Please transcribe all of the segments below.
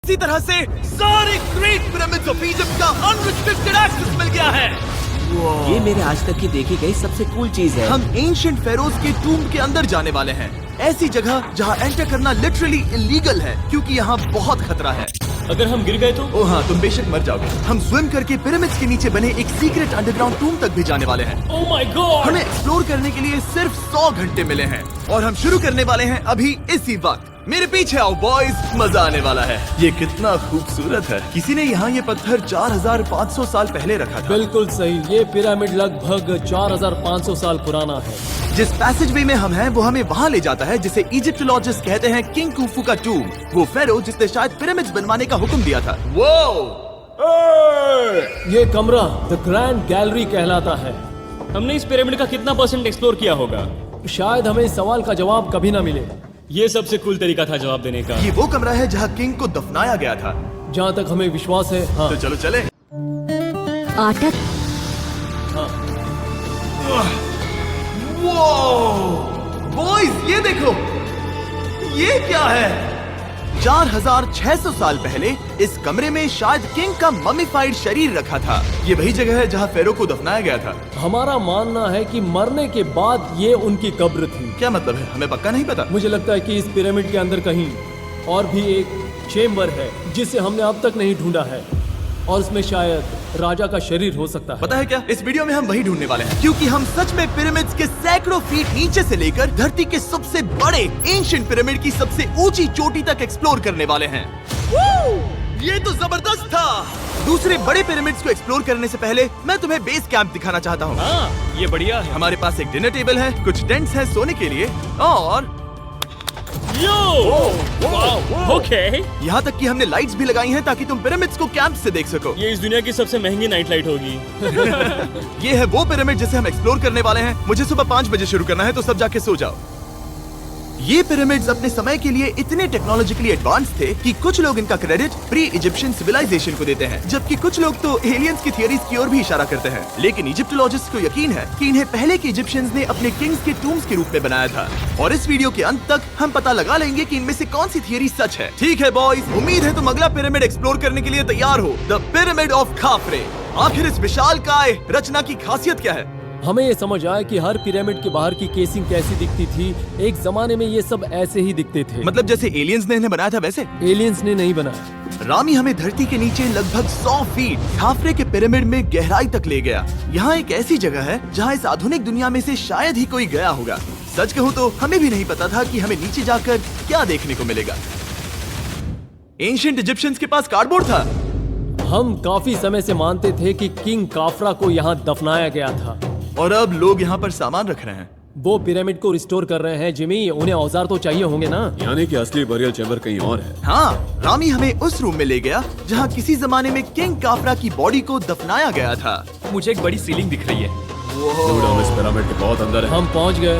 इसी तरह से सारे ग्रेट पिरामिड्स ऑफ इजिप्ट का अनरिस्ट्रिक्टेड एक्सेस मिल गया है। ये मेरे आज तक की देखी गई सबसे कूल चीज है। हम एंशिएंट फेरोज के टूम के अंदर जाने वाले हैं, ऐसी जगह जहाँ एंटर करना लिटरली इलीगल है क्योंकि यहाँ बहुत खतरा है। अगर हम गिर गए तो? ओ हाँ, तुम बेशक मर जाओगे। हम स्विम करके पिरामिड्स के नीचे बने एक सीक्रेट अंडरग्राउंड टूम तक भी जाने वाले हैं। Oh my God! हमें एक्सप्लोर करने के लिए सिर्फ 100 घंटे मिले हैं और हम शुरू करने वाले हैं अभी इसी वक्त। मेरे पीछे आओ बॉयज, मजा आने वाला है। ये कितना खूबसूरत है। किसी ने यहाँ ये पत्थर 4500 साल पहले रखा था। बिल्कुल सही, ये पिरामिड लगभग 4500 साल पुराना है। जिस पैसेजवे में हम हैं वो हमें वहाँ ले जाता है जिसे इजिप्टोलॉजिस्ट कहते हैं किंग कुफू का टूम, वो फेरो जिसने शायद पिरामिड्स बनवाने का हुक्म दिया था। ये कमरा द ग्रैंड गैलरी कहलाता है। हमने इस पिरामिड का कितना % एक्सप्लोर किया होगा? शायद हमें इस सवाल का जवाब कभी ना मिले। ये सबसे कूल तरीका था जवाब देने का। ये वो कमरा है जहाँ किंग को दफनाया गया था, जहाँ तक हमें विश्वास है। हाँ। तो चलो चले। आटा बॉयज ये देखो, ये क्या है? 4600 साल पहले इस कमरे में शायद किंग का ममिफाइड शरीर रखा था। ये वही जगह है जहाँ फेरो को दफनाया गया था। हमारा मानना है कि मरने के बाद ये उनकी कब्र थी। क्या मतलब है? हमें पक्का नहीं पता। मुझे लगता है कि इस पिरामिड के अंदर कहीं और भी एक चेम्बर है जिसे हमने अब तक नहीं ढूंढा है, और उसमें शायद राजा का शरीर हो सकता है। पता है क्या, इस वीडियो में हम वही ढूंढने वाले हैं क्योंकि हम सच में पिरामिड्स के सैकड़ों फीट नीचे से लेकर धरती के सबसे बड़े एंशिएंट पिरामिड की सबसे ऊंची चोटी तक एक्सप्लोर करने वाले हैं। ये तो जबरदस्त था। दूसरे बड़े पिरामिड्स को एक्सप्लोर करने से पहले मैं तुम्हें बेस कैंप दिखाना चाहता हूँ। हाँ, ये बढ़िया है। हमारे पास एक डिनर टेबल है, कुछ टेंट्स हैं सोने के लिए, और ओके। यहाँ तक कि हमने लाइट्स भी लगाई हैं ताकि तुम पिरामिड्स को कैंप से देख सको। ये इस दुनिया की सबसे महंगी नाइट लाइट होगी। ये है वो पिरामिड जिसे हम एक्सप्लोर करने वाले हैं। मुझे सुबह 5 बजे शुरू करना है, तो सब जाके सो जाओ। ये पिरामिड्स अपने समय के लिए इतने टेक्नोलॉजिकली एडवांस थे कि कुछ लोग इनका क्रेडिट प्री इजिप्शियन सिविलाइजेशन को देते हैं, जबकि कुछ लोग तो एलियंस की थियरीज की ओर भी इशारा करते हैं। लेकिन इजिप्टोलॉजिस्ट को यकीन है कि इन्हें पहले के इजिप्शियंस ने अपने किंग्स के टूम्स के रूप में बनाया था। और इस वीडियो के अंत तक हम पता लगा लेंगे कि इनमें से कौन सी थियरी सच है। ठीक है बॉयज, उम्मीद है तुम अगला पिरामिड एक्सप्लोर करने के लिए तैयार हो। The pyramid of खाफरे। आखिर इस विशालकाय रचना की खासियत क्या है? हमें ये समझ आया कि हर पिरामिड के बाहर की केसिंग कैसी दिखती थी। एक जमाने में ये सब ऐसे ही दिखते थे। मतलब जैसे एलियंस ने इन्हें बनाया था वैसे? एलियंस ने नहीं बनाया। रामी हमें धरती के नीचे लगभग 100 फीट खाफरे के पिरामिड में गहराई तक ले गया। यहाँ एक ऐसी जगह है जहाँ इस आधुनिक दुनिया में से शायद ही कोई गया होगा। सच कहूँ तो हमें भी नहीं पता था कि हमें नीचे जाकर क्या देखने को मिलेगा। एंशिएंट इजिप्शियंस के पास कार्डबोर्ड था। हम काफी समय से मानते थे कि किंग काफरा को यहाँ दफनाया गया था, और अब लोग यहाँ पर सामान रख रहे हैं। वो पिरामिड को रिस्टोर कर रहे हैं। जिमी, उन्हें औजार तो चाहिए होंगे ना? यानी कि असली बरियल चैम्बर कहीं और है। हाँ, रामी हमें उस रूम में ले गया जहाँ किसी जमाने में किंग काफरा की बॉडी को दफनाया गया था। मुझे एक बड़ी सीलिंग दिख रही है। डूड, हम इस पिरामिड के बहुत अंदर है। हम पहुँच गए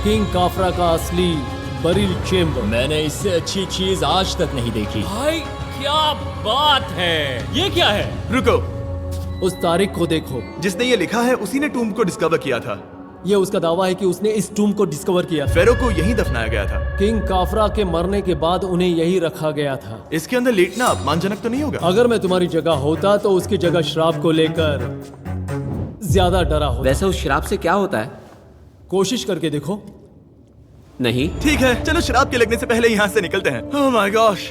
किंग काफरा का असली बरियल चेम्बर। मैंने इससे अच्छी चीज आज तक नहीं देखी। भाई क्या बात है! ये क्या है? रुको, उस तारीख को देखो। जिसने ये लिखा है उसी ने टूम को डिस्कवर किया था। ये उसका दावा है कि उसने इस टूम को डिस्कवर किया। फेरो को यहीं दफनाया गया था। किंग काफरा के मरने के बाद उन्हें यही रखा गया था। इसके अंदर लेटना अपमानजनक तो नहीं होगा? अगर मैं तुम्हारी जगह होता तो उसकी जगह शराब को लेकर ज्यादा डरा होता। वैसे उस शराब से क्या होता है? कोशिश करके देखो। नहीं। ठीक है, चलो शराब के लगने से पहले यहाँ से निकलते हैं। ओह माय गॉश,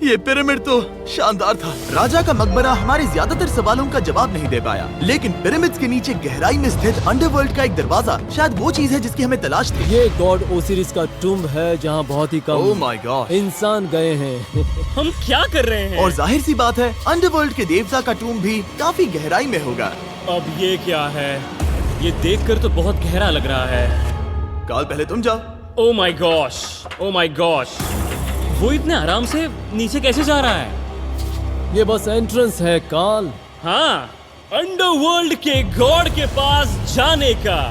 ये पिरामिड तो शानदार था। राजा का मकबरा हमारे ज्यादातर सवालों का जवाब नहीं दे पाया, लेकिन पिरामिड्स के नीचे गहराई में स्थित अंडरवर्ल्ड का एक दरवाजा शायद वो चीज है जिसकी हमें तलाश थी। ये गॉड ओसिरिस का टूम्ब है जहाँ बहुत ही ओह कम माय गॉड इंसान गए हैं। हम क्या कर रहे हैं? और जाहिर सी बात है अंडरवर्ल्ड के देवता का टूम्ब भी काफी गहराई में होगा। अब ये क्या है? ये देखकर तो बहुत गहरा लग रहा है। काल, पहले तुम जाओ। Oh my gosh, oh my gosh, वो इतने आराम से नीचे कैसे जा रहा है? ये बस एंट्रेंस है काल। हाँ, अंडरवर्ल्ड के गॉड के पास जाने का।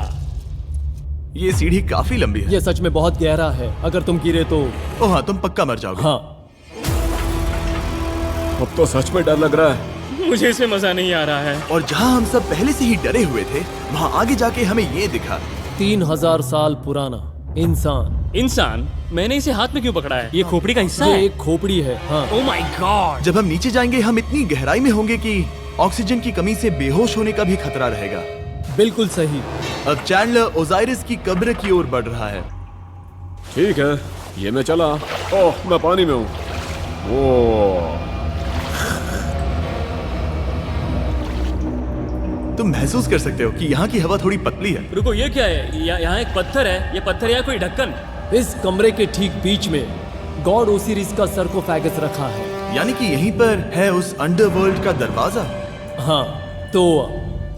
ये सीढ़ी काफी लंबी है। ये सच में बहुत गहरा है। अगर तुम गिरे तो ओह हाँ, तुम पक्का मर जाओगे। हाँ। अब तो सच में डर लग रहा है। मुझे इसमें मजा नहीं आ रहा है। और जहाँ हम सब पहले से ही डरे हुए थे, वहाँ आगे जाके हमें ये दिखा। 3000 साल पुराना इंसान। इंसान मैंने इसे हाथ में क्यों पकड़ा है? ये खोपड़ी का हिस्सा ये है। एक खोपड़ी है। हाँ, ओह माय गॉड। जब हम नीचे जाएंगे हम इतनी गहराई में होंगे कि ऑक्सीजन की कमी से बेहोश होने का भी खतरा रहेगा। बिल्कुल सही। अब चैंडलर ओजाइरिस की कब्र की ओर बढ़ रहा है। ठीक है, ये मैं चला। ओह, मैं पानी में हूँ। ओह, तुम महसूस कर सकते हो कि यहाँ की हवा थोड़ी पतली है। रुको, ये क्या है? यहाँ एक पत्थर है। ये पत्थर या कोई ढक्कन? इस कमरे के ठीक बीच में गॉड ओसिरिस का सरकोफेगस रखा है। यानी कि यहीं पर है उस अंडरवर्ल्ड का दरवाजा। हाँ, तो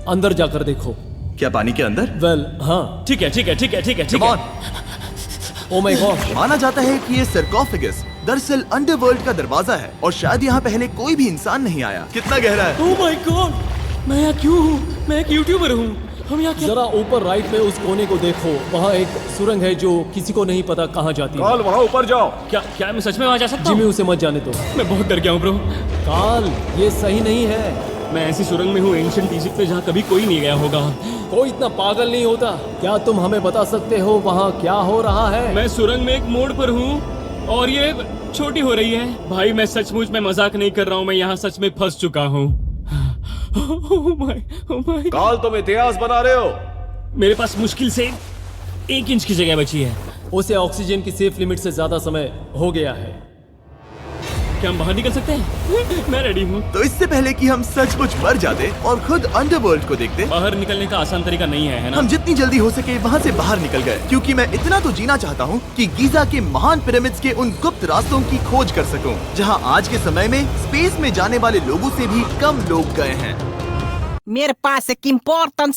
अंदर जाकर देखो। क्या पानी के अंदर? वेल, हाँ। ठीक है, ठीक है, ठीक है, ठीक है, ठीक Come है। on! Oh my God. माना जाता है कि ये सरकोफेगस दरअसल अंडरवर्ल्ड का दरवाजा है और शायद यहाँ पहले कोई भी इंसान नहीं आया। कितना गहरा है? ओह माय गॉड, मैं यहाँ क्यों हूँ? मैं एक यूट्यूबर हूँ। हम यहाँ क्या? जरा ऊपर राइट में उस कोने को देखो, वहाँ एक सुरंग है जो किसी को नहीं पता कहाँ जाती है। काल, वहाँ ऊपर जाओ। क्या मैं सच में वहाँ जा सकता जिमी हूँ? उसे मत जाने दो। मैं बहुत डर गया हूँ ब्रो। काल, ये सही नहीं है। मैं ऐसी सुरंग में हूँ एंशिएंट इजिप्ट में जहाँ कभी कोई नहीं गया होगा। कोई इतना पागल नहीं होता। क्या तुम हमें बता सकते हो वहाँ क्या हो रहा है? मैं सुरंग में एक मोड़ पर हूँ और ये छोटी हो रही है। भाई मैं सचमुच में मजाक नहीं कर रहा हूँ, मैं यहाँ सच में फंस चुका हूँ। Oh my. काल, तुम इतिहास बना रहे हो। मेरे पास मुश्किल से 1 इंच की जगह बची है। उसे ऑक्सीजन की सेफ लिमिट से ज्यादा समय हो गया है। क्या हम बाहर निकल सकते हैं? मैं रेडी हूँ। तो इससे पहले कि हम सचमुच मर जाते और खुद अंडरवर्ल्ड को देखते, बाहर निकलने का आसान तरीका नहीं है ना? हम जितनी जल्दी हो सके वहाँ से बाहर निकल गए, क्योंकि मैं इतना तो जीना चाहता हूँ कि गीजा के महान पिरामिड्स के उन गुप्त रास्तों की खोज कर सकूं, जहाँ आज के समय में स्पेस में जाने वाले लोगों से भी कम लोग गए हैं। मेरे पास एक इम्पोर्टेंट।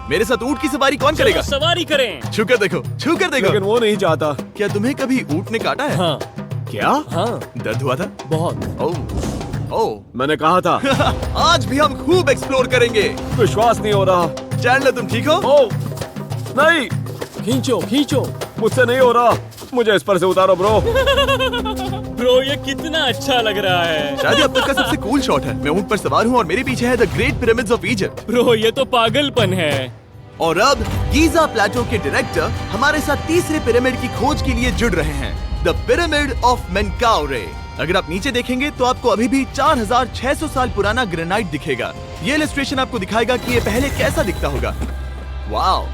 मेरे साथ ऊंट की सवारी कौन चलो करेगा? सवारी करें। छू कर देखो, छू कर लेकिन देखो। वो नहीं चाहता। क्या तुम्हें कभी ऊंट ने काटा है? हाँ क्या? हाँ, दर्द हुआ था? बहुत। ओह ओह। मैंने कहा था। आज भी हम खूब एक्सप्लोर करेंगे। विश्वास नहीं हो रहा। चैंडलर तुम ठीक हो? ओह, नहीं, खींचो खींचो। मुझसे नहीं हो रहा। मुझे इस पर से उतारो ब्रो। ब्रो ये कितना अच्छा लग रहा है। शायद ये अब तक का सबसे कूल शॉट है। मैं ऊंट पर सवार हूँ और मेरे पीछे है the great pyramids of Egypt. Bro ये तो पागलपन है। और अब गीजा प्लेटो के डायरेक्टर हमारे साथ तीसरे पिरामिड की खोज के लिए जुड़ रहे हैं, द पिरामिड ऑफ मेनकाउरे। अगर आप नीचे देखेंगे तो आपको अभी भी 4600 साल पुराना ग्रेनाइट दिखेगा। ये इलस्ट्रेशन आपको दिखाएगा कि ये पहले कैसा दिखता होगा। वाओ!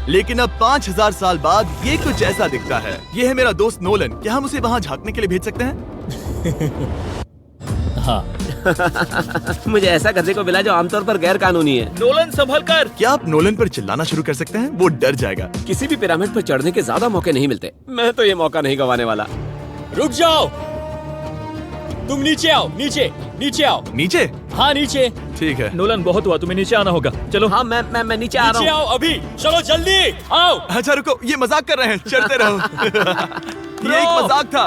लेकिन अब 5000 साल बाद ये कुछ ऐसा दिखता है। ये है मेरा दोस्त नोलन। क्या हम उसे वहाँ झांकने के लिए भेज सकते हैं? मुझे ऐसा करने को मिला जो आमतौर पर गैर कानूनी है। नोलन संभल कर। क्या आप नोलन पर चिल्लाना शुरू कर सकते हैं? वो डर जाएगा। किसी भी पिरामिड पर चढ़ने के ज्यादा मौके नहीं मिलते। मैं तो ये मौका नहीं गंवाने वाला। रुक जाओ, तुम नीचे आओ। नीचे नीचे आओ। नीचे? हाँ नीचे। ठीक है। नोलन बहुत हुआ, तुम्हें नीचे आना होगा। चलो हाँ, मैं नीचे आ नीचे रहा हूँ। आओ अभी। चलो जल्दी आओ। अच्छा रुको, ये मजाक कर रहे हैं। चढ़ते रहो। ये एक मजाक था।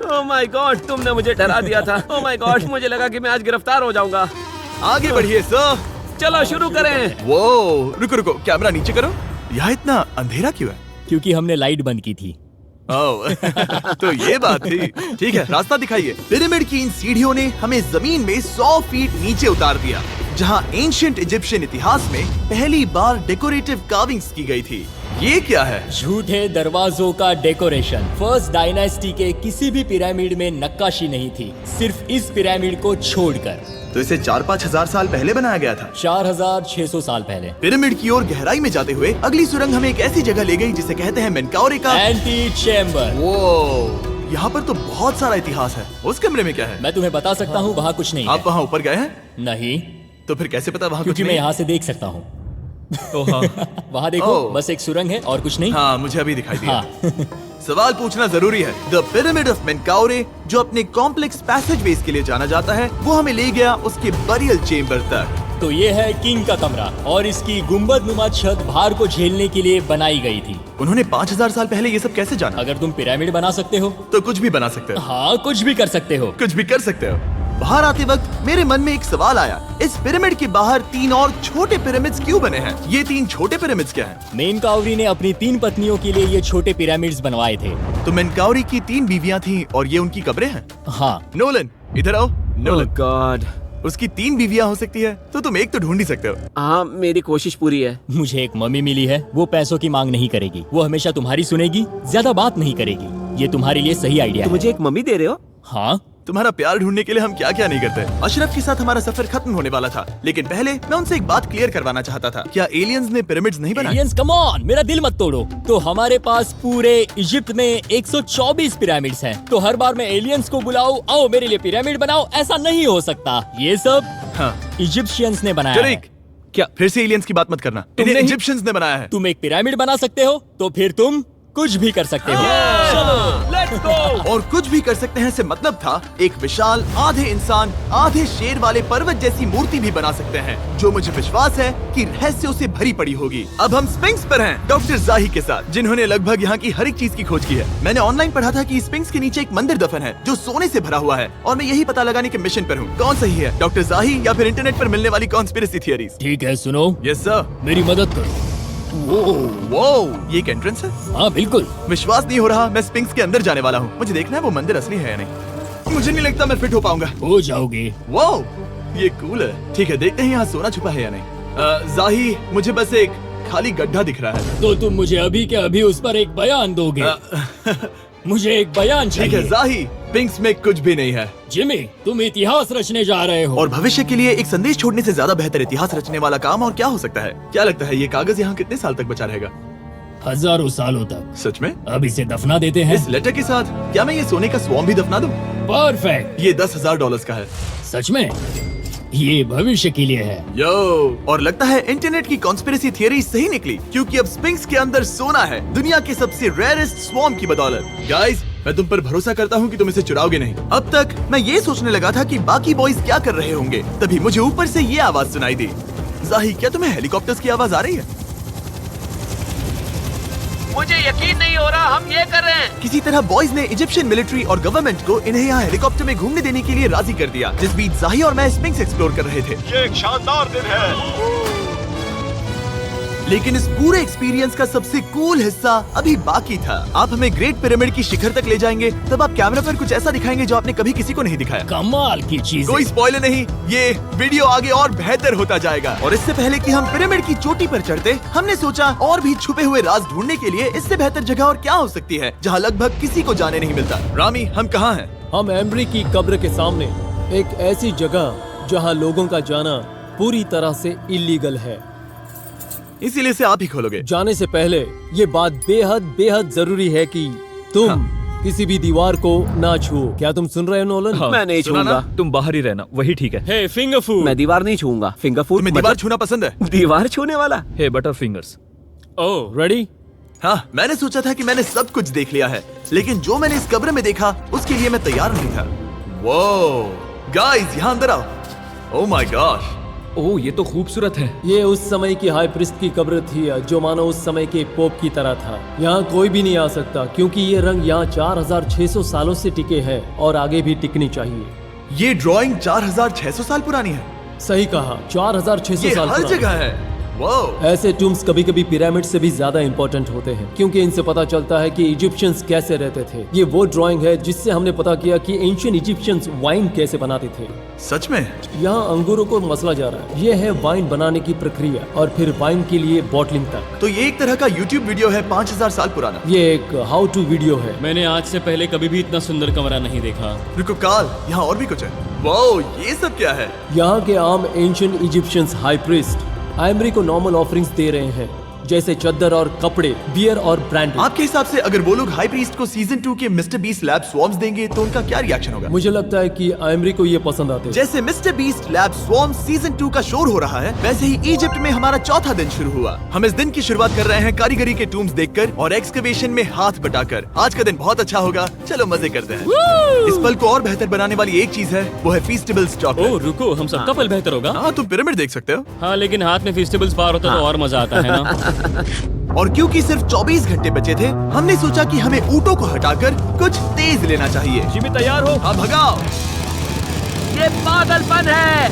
ओह माय गॉड, तुमने मुझे डरा दिया था। ओह माय गॉड, मुझे लगा कि मैं आज गिरफ्तार हो जाऊंगा। आगे बढ़िए सर। चलो शुरू करें। वो रुको रुको, कैमरा नीचे करो। यहाँ इतना अंधेरा क्यों है? क्योंकि हमने लाइट बंद की थी। ओह, तो ये बात थी। ठीक है, रास्ता दिखाइए। पिरामिड की इन सीढ़ियों ने हमें जमीन में 100 फीट नीचे उतार दिया, जहाँ एंशिएंट इजिप्शियन इतिहास में पहली बार डेकोरेटिव कार्विंग्स की गई थी। ये क्या है? झूठे दरवाजों का डेकोरेशन। फर्स्ट डायनेस्टी के किसी भी पिरामिड में नक्काशी नहीं थी, सिर्फ इस पिरामिड को छोड़कर। तो इसे 4-5 हजार साल पहले बनाया गया था। 4600 साल पहले। पिरामिड की ओर गहराई में जाते हुए अगली सुरंग हमें एक ऐसी जगह ले गई जिसे कहते हैं मेनकाउरे का एंटी चैम्बर। वो यहाँ पर तो बहुत सारा इतिहास है। उस कमरे में क्या है? मैं तुम्हें बता सकता हूँ, वहाँ कुछ नहीं आप है। वहाँ ऊपर गए हैं? नहीं, तो फिर कैसे पता वहाँ कुछ क्योंकि मैं नहीं? यहाँ से देख सकता हूँ। तो हाँ। वहाँ देखो, ओह। बस एक सुरंग है और कुछ नहीं। हाँ, मुझे अभी दिखाई दिया। हाँ। सवाल पूछना जरूरी है। द पिरामिड ऑफ मेनकाउरे, जो अपने कॉम्प्लेक्स पैसेजवेज के लिए जाना जाता है, वो हमें ले गया उसके बरियल चेम्बर तक। तो ये है किंग का कमरा और इसकी गुंबदनुमा छत भार को झेलने के लिए बनाई गई थी। उन्होंने 5000 साल पहले ये सब कैसे जाना? अगर तुम पिरामिड बना सकते हो तो कुछ भी बना सकते हो। हाँ, कुछ भी कर सकते हो। कुछ भी कर सकते हो। बाहर आते वक्त मेरे मन में एक सवाल आया, इस पिरामिड के बाहर 3 और छोटे पिरामिड्स क्यों बने हैं? ये 3 छोटे पिरामिड्स क्या हैं? मेनकाउरी ने अपनी 3 पत्नियों के लिए ये छोटे पिरामिड्स बनवाए थे। तो मेनकाउरी की 3 बीवियां थीं और ये उनकी कब्रें हैं। हाँ, नोलन, इधर आओ। ओह नोलन, गॉड, उसकी 3 बीवियां हो सकती है, तो तुम एक तो ढूंढ ही सकते हो। हाँ, मेरी कोशिश पूरी है। मुझे एक मम्मी मिली है, वो पैसों की मांग नहीं करेगी, वो हमेशा तुम्हारी सुनेगी, ज्यादा बात नहीं करेगी। ये तुम्हारे लिए सही आइडिया तो है। मुझे एक मम्मी दे रहे हो? हाँ, तुम्हारा प्यार ढूंढने के लिए हम क्या क्या नहीं करते। अशरफ के साथ हमारा सफर खत्म होने वाला था, लेकिन पहले मैं उनसे एक बात क्लियर करवाना चाहता था। क्या एलियंस ने पिरामिड्स नहीं बनाए? एलियंस कम ऑन, मेरा दिल मत तोड़ो। तो हमारे पास पूरे इजिप्ट में 124 पिरामिड्स हैं। तो हर बार मैं एलियंस को बुलाऊं, आओ मेरे लिए पिरामिड बनाओ, ऐसा नहीं हो सकता। ये सब हाँ। इजिप्शियंस ने बनाया है। जरीक, क्या फिर से एलियंस की बात मत करना। तुमने इन्हें ही- इजिप्शियंस ने बनाया है। तुम एक पिरामिड बना सकते हो, तो फिर तुम कुछ भी कर सकते हो। Let's go. और कुछ भी कर सकते हैं से मतलब था एक विशाल आधे इंसान आधे शेर वाले पर्वत जैसी मूर्ति भी बना सकते हैं, जो मुझे विश्वास है कि रहस्यों से भरी पड़ी होगी। अब हम स्पिंक्स पर हैं, डॉक्टर जाही के साथ, जिन्होंने लगभग यहाँ की हर एक चीज की खोज की है। मैंने ऑनलाइन पढ़ा था कि स्पिंक्स के नीचे एक मंदिर दफन है जो सोने से भरा हुआ है, और मैं यही पता लगाने के मिशन पर हूँ। कौन सही है, डॉक्टर जाही या फिर इंटरनेट पर मिलने वाली कॉन्स्पिरेसी थियरीज? ठीक है, सुनो, यस सर। मेरी मदद करो। वो ये एक एंट्रेंस है? हाँ बिल्कुल। विश्वास नहीं हो रहा, मैं स्पिंक्स के अंदर जाने वाला हूँ। मुझे देखना है वो मंदिर असली है या नहीं। मुझे नहीं लगता मैं फिट हो पाऊंगा। हो जाओगे। वो ये कूल है। ठीक है, देखते हैं यहाँ सोना छुपा है या नहीं। जाही, मुझे बस एक खाली गड्ढा दिख रहा है। तो तुम मुझे अभी के अभी उस पर एक बयान दोगे? मुझे एक बयान ठीक है चाहिए। जाही, स्पिंक्स में कुछ भी नहीं है। जिमी, तुम इतिहास रचने जा रहे हो। और भविष्य के लिए एक संदेश छोड़ने से ज्यादा बेहतर इतिहास रचने वाला काम और क्या हो सकता है? क्या लगता है ये कागज यहाँ कितने साल तक बचा रहेगा? हजारों सालों तक। सच में? अब इसे दफना देते हैं। इस लेटर के साथ क्या मैं ये सोने का स्वॉर्म भी दफना दूं? परफेक्ट। ये $10,000 का है। सच में? ये भविष्य के लिए है। यो, और लगता है इंटरनेट की कॉन्स्पिरेसी थियरी सही निकली, क्योंकि अब स्पिंक्स के अंदर सोना है, दुनिया के सबसे रेयरेस्ट स्वॉर्म की बदौलत। गाइस, मैं तुम पर भरोसा करता हूँ कि तुम इसे चुराओगे नहीं। अब तक मैं ये सोचने लगा था कि बाकी बॉयज क्या कर रहे होंगे, तभी मुझे ऊपर से ये आवाज सुनाई दी। जाही, क्या तुम्हें हेलीकॉप्टर्स की आवाज आ रही है? मुझे यकीन नहीं हो रहा हम ये कर रहे हैं। किसी तरह बॉयज ने इजिप्शियन मिलिट्री और गवर्नमेंट को इन्हें यहाँ हेलीकॉप्टर में घूमने देने के लिए राजी कर दिया, जिस बीच जाही और मैं स्पिंक्स एक्सप्लोर कर रहे थे। ये एक शानदार दिन है। लेकिन इस पूरे एक्सपीरियंस का सबसे कूल हिस्सा अभी बाकी था। आप हमें ग्रेट पिरामिड की शिखर तक ले जाएंगे, तब आप कैमरा पर कुछ ऐसा दिखाएंगे जो आपने कभी किसी को नहीं दिखाया। कमाल की चीज। कोई स्पॉइलर नहीं, ये वीडियो आगे और बेहतर होता जाएगा। और इससे पहले कि हम पिरामिड की चोटी पर चढ़ते, हमने सोचा और भी छुपे हुए राज ढूंढने के लिए इससे बेहतर जगह और क्या हो सकती है, जहाँ लगभग किसी को जाने नहीं मिलता। रामी, हम कहाँ हैं? हम एम्ब्री की कब्र के सामने, एक ऐसी जगह जहां लोगों का जाना पूरी तरह से इलीगल है। इसीलिए से आप ही खोलोगे। जाने से पहले ये बात बेहद बेहद जरूरी है कि तुम किसी भी दीवार को ना छुओ। क्या तुम सुन रहे हो नोलन? मैं नहीं सुना छूंगा। ना? तुम बाहर ही रहना, वही ठीक है। हे फिंगर फूड। मैं दीवार नहीं छूंगा। फिंगर फूड तुम्हें दीवार छूना पसंद है? दीवार छूने वाला? हे बटर फिंगर्स। ओह, रेडी? हाँ, मैंने सोचा था कि मैंने सब कुछ देख लिया है, लेकिन जो मैंने इस कब्र में देखा उसके लिए मैं तैयार नहीं था। वो गाइस, यहाँ अंदर आओ। ओह माय गॉश, ओह, ये तो खूबसूरत है। ये उस समय की हाई प्रिस्ट की कब्र थी, जो मानो उस समय के पोप की तरह था। यहाँ कोई भी नहीं आ सकता, क्योंकि ये रंग यहाँ 4600 सालों से टिके हैं और आगे भी टिकनी चाहिए। ये ड्राइंग 4600 साल पुरानी है। सही कहा, 4600 ये साल हर पुरानी। जगह है। वाह, ऐसे टूम्स कभी कभी पिरामिड से भी ज्यादा इंपॉर्टेंट होते हैं, क्योंकि इनसे पता चलता है कि इजिप्शियंस कैसे रहते थे। ये वो ड्राइंग है जिससे हमने पता किया कि एंशियंट इजिप्शियंस वाइन कैसे बनाते थे। सच में? यहाँ अंगूरों को मसला जा रहा है। ये है वाइन बनाने की प्रक्रिया और फिर वाइन के लिए बॉटलिंग तक। तो ये एक तरह का YouTube वीडियो है 5000 साल पुराना। ये एक हाउ टू वीडियो है। मैंने आज से पहले कभी भी इतना सुंदर कमरा नहीं देखा। रुको काल, यहाँ और भी कुछ है। वाओ, ये सब क्या है? यहाँ के आम एंशियंट इजिप्शियंस हाई प्रीस्ट आयमरी को नॉर्मल ऑफरिंग्स दे रहे हैं, जैसे चद्दर और कपड़े, बियर और ब्रांडी। आपके हिसाब से अगर वो लोग हाई प्रीस्ट को सीजन 2 के मिस्टर बीस्ट लैब स्वॉर्म्स देंगे तो उनका क्या रिएक्शन होगा? मुझे लगता है कि आयमरी को ये पसंद आते हैं। जैसे mister beast lab swarm season 2 का शोर हो रहा है, वैसे ही इजिप्ट में हमारा चौथा दिन शुरू हुआ। हम इस दिन की शुरुआत कर रहे हैं कारीगरी के टूम्स देखकर और एक्सकवेशन में हाथ बटाकर। आज का दिन बहुत अच्छा होगा, चलो मजे करते हैं। इस पल को और बेहतर बनाने वाली एक चीज है, वो है फीस्टेबल्स ओह चॉकलेट। रुको, हम सबका पल बेहतर होगा। हाँ, तुम पिरामिड देख सकते हो। हाँ, लेकिन हाथ में फेस्टिवल्स बार होता तो और मजा आता है ना। और क्योंकि सिर्फ 24 घंटे बचे थे, हमने सोचा कि हमें ऊँटों को हटाकर कुछ तेज लेना चाहिए। जिमी तैयार हो? हाँ, भगाओ। ये पागलपन है।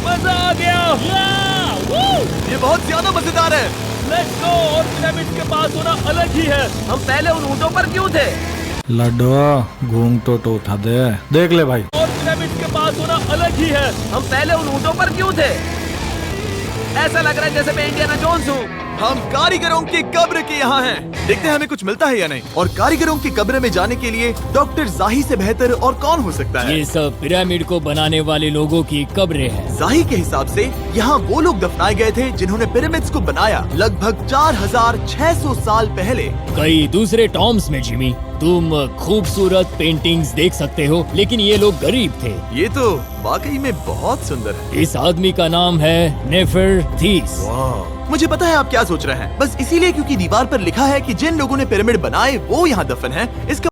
मजा आ गया। ये बहुत ज्यादा मजेदार है। Let's go. और पिरामिड के पास होना अलग ही है। हम पहले उन ऊँटों पर क्यों थे? लड्डू घूंघ तो उठा दे, देख ले भाई। और पिरामिड के पास होना अलग ही है। हम पहले उन ऊँटों पर क्यों थे? ऐसा लग रहा है जैसे मैं इंडियाना जोन्स हूँ। हम कारीगरों की कब्र के यहाँ हैं। देखते हैं हमें कुछ मिलता है या नहीं। और कारीगरों की कब्र में जाने के लिए डॉक्टर जाही से बेहतर और कौन हो सकता है? ये सब पिरामिड को बनाने वाले लोगों की कब्रें हैं। जाही के हिसाब से यहाँ वो लोग दफनाए गए थे जिन्होंने पिरामिड्स को बनाया लगभग 4600 साल पहले। कई दूसरे टॉम्स में जिमी, तुम खूबसूरत पेंटिंग्स देख सकते हो, लेकिन ये लोग गरीब थे। ये तो वाकई में बहुत सुंदर है। इस आदमी का नाम है नेफरथीस। मुझे पता है आप क्या सोच रहे हैं, बस इसीलिए क्योंकि दीवार पर लिखा है कि जिन लोगों ने पिरामिड बनाए वो यहाँ दफन हैं। इसका